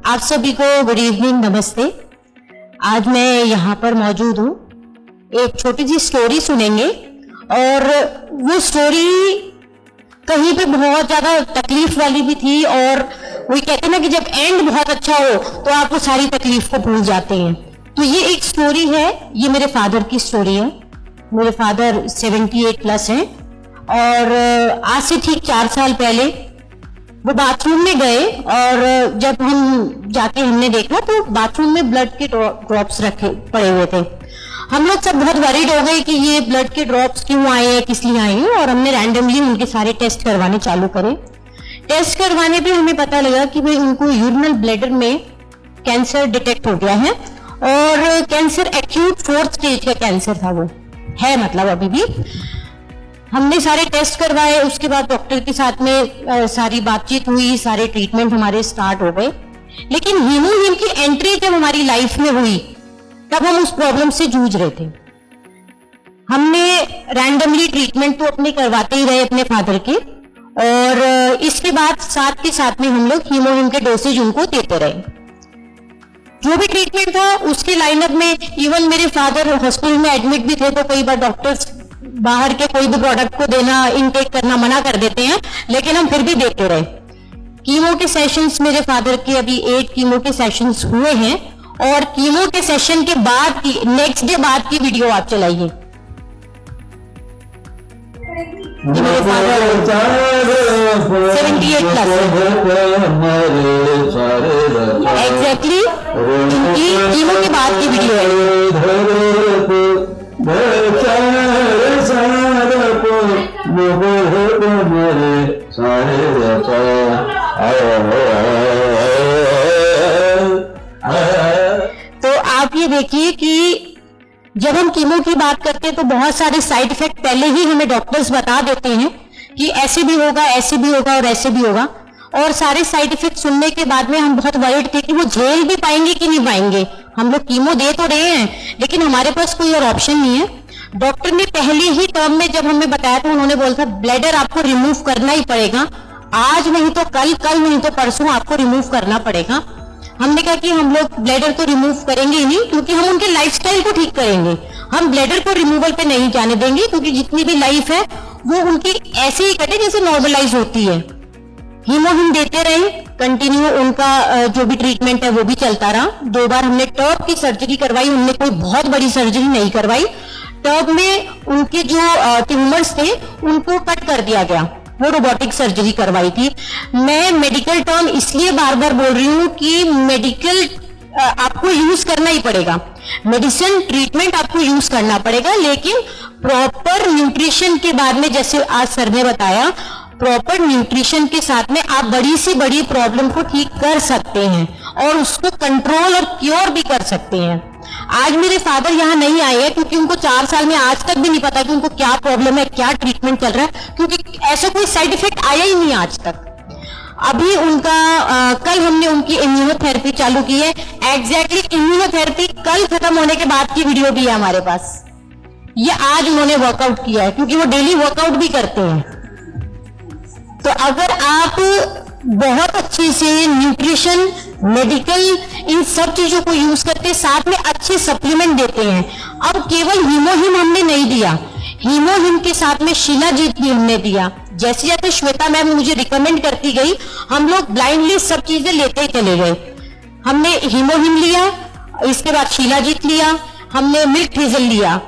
आप सभी को गुड इवनिंग, नमस्ते। आज मैं यहाँ पर मौजूद हूँ। एक छोटी सी स्टोरी सुनेंगे और वो स्टोरी कहीं पे बहुत ज्यादा तकलीफ वाली भी थी और वही कहते हैं ना कि जब एंड बहुत अच्छा हो तो आप वो सारी तकलीफ को भूल जाते हैं। तो ये एक स्टोरी है, ये मेरे फादर की स्टोरी है। मेरे फादर 78 प्लस हैं और आज से ठीक 4 साल पहले वो बाथरूम में गए और जब हम जाके हमने देखा तो बाथरूम में ब्लड के ड्रॉप्स रखे पड़े हुए थे। हम लोग सब बहुत वरीड हो गए कि ये ब्लड के ड्रॉप्स क्यों आए हैं, किस लिए आए हैं, और हमने रैंडमली उनके सारे टेस्ट करवाने चालू करे। टेस्ट करवाने पे हमें पता लगा कि भाई उनको यूरिनल ब्लैडर में कैंसर डिटेक्ट हो गया है और कैंसर एक्यूट 4th स्टेज का कैंसर था, वो है मतलब अभी भी। हमने सारे टेस्ट करवाए, उसके बाद डॉक्टर के साथ में सारी बातचीत हुई, सारे ट्रीटमेंट हमारे स्टार्ट हो गए। लेकिन हीमोहीम की एंट्री जब हमारी लाइफ में हुई तब हम उस प्रॉब्लम से जूझ रहे थे। हमने रैंडमली ट्रीटमेंट तो अपने करवाते ही रहे अपने फादर के, और इसके बाद साथ के साथ में हम लोग हीमोहीम के डोसेज उनको देते रहे। जो भी ट्रीटमेंट था उसके लाइनअप में इवन मेरे फादर हॉस्पिटल में एडमिट भी थे, तो कई बार डॉक्टर्स बाहर के कोई भी प्रोडक्ट को देना, इनटेक करना मना कर देते हैं, लेकिन हम फिर भी देते रहे। कीमो के सेशंस मेरे फादर के अभी 8 कीमो के सेशंस हुए हैं और कीमो के सेशन के बाद की नेक्स्ट डे बाद की वीडियो आप चलाइए। मेरे फादर 78 प्लस एग्जैक्टली इनकी कीमो के बाद की वीडियो है। तो आप ये देखिए कि जब हम कीमो की बात करते हैं तो बहुत सारे साइड इफेक्ट पहले ही हमें डॉक्टर्स बता देते हैं कि ऐसे भी होगा, ऐसे भी होगा और ऐसे भी होगा, और सारे साइड इफेक्ट सुनने के बाद में हम बहुत वरीड थे कि वो झेल भी पाएंगे कि नहीं पाएंगे। हम लोग कीमो दे तो रहे हैं लेकिन हमारे पास कोई और ऑप्शन नहीं है। डॉक्टर ने पहले ही टर्म में जब हमें बताया तो उन्होंने बोला था ब्लैडर आपको रिमूव करना ही पड़ेगा, आज नहीं तो कल, कल नहीं तो परसों आपको रिमूव करना पड़ेगा। हमने कहा कि हम लोग ब्लैडर को रिमूव करेंगे ही नहीं, क्योंकि हम उनके लाइफस्टाइल को ठीक करेंगे। हम ब्लैडर को रिमूवल पे नहीं जाने देंगे, क्योंकि जितनी भी लाइफ है वो उनकी ऐसे ही कटे जैसे नॉर्मलाइज होती है। हीमोहीम देते रहे कंटिन्यू, उनका जो भी ट्रीटमेंट है वो भी चलता रहा। 2 बार हमने टर्ब की सर्जरी करवाई, उनने कोई बहुत बड़ी सर्जरी नहीं करवाई। टर्ब में उनके जो ट्यूमर्स थे उनको कट कर दिया गया, वो रोबोटिक सर्जरी करवाई थी। मैं मेडिकल टर्म इसलिए बार बार बोल रही हूँ कि मेडिकल आपको यूज करना ही पड़ेगा, मेडिसिन ट्रीटमेंट आपको यूज करना पड़ेगा, लेकिन प्रॉपर न्यूट्रिशन के बाद में, जैसे आज सर ने बताया, प्रॉपर न्यूट्रिशन के साथ में आप बड़ी से बड़ी प्रॉब्लम को ठीक कर सकते हैं और उसको कंट्रोल और क्योर भी कर सकते हैं। आज मेरे फादर यहाँ नहीं आए हैं क्योंकि उनको 4 साल में आज तक भी नहीं पता कि उनको क्या प्रॉब्लम है, क्या ट्रीटमेंट चल रहा है, क्योंकि ऐसा कोई साइड इफेक्ट आया ही नहीं आज तक। अभी उनका कल हमने उनकी इम्यूनोथेरेपी चालू की है। एग्जैक्टली इम्यूनोथेरेपी कल खत्म होने के बाद की वीडियो भी है हमारे पास। ये आज उन्होंने वर्कआउट किया है क्योंकि वो डेली वर्कआउट भी करते हैं। तो अगर आप बहुत अच्छे से न्यूट्रिशन, मेडिकल, इन सब चीजों को यूज करते, साथ में अच्छे सप्लीमेंट देते हैं। अब केवल हीमोहीम हमने नहीं दिया, हीमोहीम के साथ में शिलाजीत भी हमने दिया। जैसे जैसे श्वेता मैम मुझे रिकमेंड करती गई, हम लोग ब्लाइंडली सब चीजें लेते ही चले गए। हमने हीमोहीम लिया, इसके बाद शिलाजीत लिया, हमने मिल्क हेजल लिया।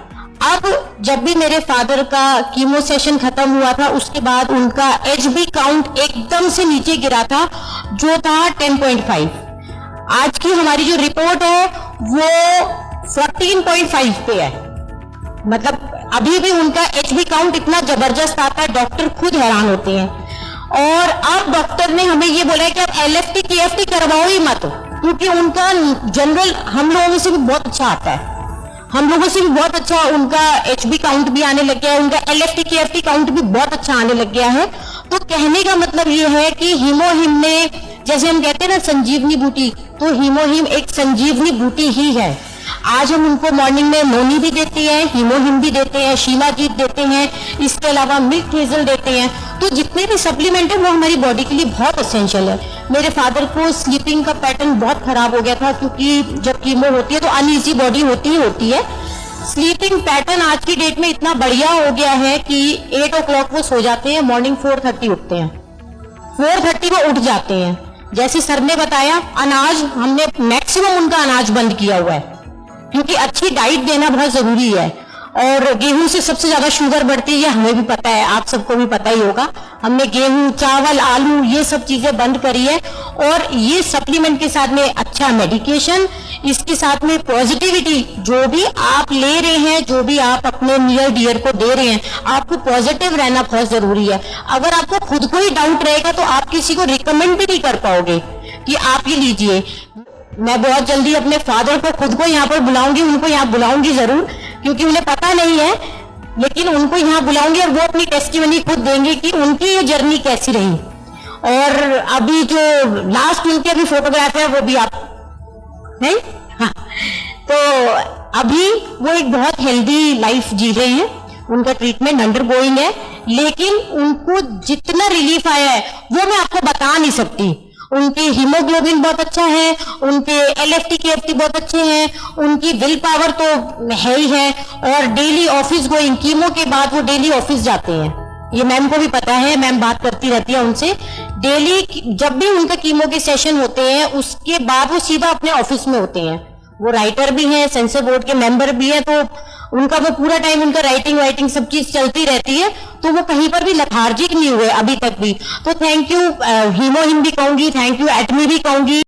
अब जब भी मेरे फादर का कीमो सेशन खत्म हुआ था उसके बाद उनका HB काउंट एकदम से नीचे गिरा था, जो था 10.5। आज की हमारी जो रिपोर्ट है वो 14.5 पे है। मतलब अभी भी उनका HB काउंट इतना जबरदस्त आता है, डॉक्टर खुद हैरान होते हैं। और अब डॉक्टर ने हमें ये बोला है कि आप LFT KFT करवाओ ही मत, क्योंकि उनका जनरल हम लोगों में से भी बहुत अच्छा आता है, हम लोगों से भी बहुत अच्छा उनका HB काउंट भी आने लग गया है, उनका LFT KFT काउंट भी बहुत अच्छा आने लग गया है। तो कहने का मतलब ये है कि हीमोहीम ने, जैसे हम कहते हैं ना संजीवनी बूटी, तो हीमोहीम एक संजीवनी बूटी ही है। आज हम उनको मॉर्निंग में नोनी भी देते हैं, हीमोहीम भी देते हैं, शिलाजीत देते हैं, इसके अलावा मिल्क हेजल देते हैं। तो जितने भी सप्लीमेंट है वो हमारी बॉडी के लिए बहुत एसेंशियल है। मेरे फादर को स्लीपिंग का पैटर्न बहुत खराब हो गया था, क्योंकि जब कीमो होती है तो अनईजी बॉडी होती ही होती है। स्लीपिंग पैटर्न आज की डेट में इतना बढ़िया हो गया है कि 8 o'clock वो सो जाते हैं, मॉर्निंग 4:30 उठते हैं, 4:30 वो उठ जाते हैं। जैसे सर ने बताया, अनाज हमने मैक्सिमम उनका अनाज बंद किया हुआ है, क्योंकि अच्छी डाइट देना बहुत जरूरी है। और गेहूं से सबसे ज्यादा शुगर बढ़ती है, हमें भी पता है, आप सबको भी पता ही होगा। हमने गेहूं, चावल, आलू ये सब चीजें बंद करी है। और ये सप्लीमेंट के साथ में अच्छा मेडिकेशन, इसके साथ में पॉजिटिविटी, जो भी आप ले रहे हैं, जो भी आप अपने नियर डियर को दे रहे हैं, आपको पॉजिटिव रहना बहुत जरूरी है। अगर आपको खुद को ही डाउट रहेगा तो आप किसी को रिकमेंड भी नहीं कर पाओगे कि आप ये लीजिए। मैं बहुत जल्दी अपने फादर को खुद को यहाँ पर बुलाऊंगी, उनको यहाँ बुलाऊंगी जरूर, क्योंकि उन्हें पता नहीं है, लेकिन उनको यहाँ बुलाऊंगी और वो अपनी टेस्टिमनी खुद देंगे कि उनकी ये जर्नी कैसी रही। और अभी जो लास्ट उनके अभी फोटोग्राफ है वो भी आप नहीं, हाँ, तो अभी वो एक बहुत हेल्दी लाइफ जी रहे हैं, उनका ट्रीटमेंट अंडरगोइंग है, लेकिन उनको जितना रिलीफ आया है वो मैं आपको बता नहीं सकती। उनके हीमोग्लोबिन बहुत अच्छा है, उनके LFT KFT बहुत अच्छे हैं, उनकी विल पावर तो है ही है, और डेली ऑफिस गोइंग, कीमो के बाद वो डेली ऑफिस जाते हैं। ये मैम को भी पता है, मैम बात करती रहती है उनसे डेली। जब भी उनका कीमो के सेशन होते हैं उसके बाद वो सीधा अपने ऑफिस में होते हैं। वो राइटर भी हैं, सेंसर बोर्ड के मेंबर भी हैं, तो उनका वो पूरा टाइम उनका राइटिंग सब चीज चलती रहती है, तो वो कहीं पर भी लेथार्जिक नहीं हुए अभी तक भी। तो थैंक यू हीमो हिम भी कहूंगी, थैंक यू एटमी भी कहूंगी।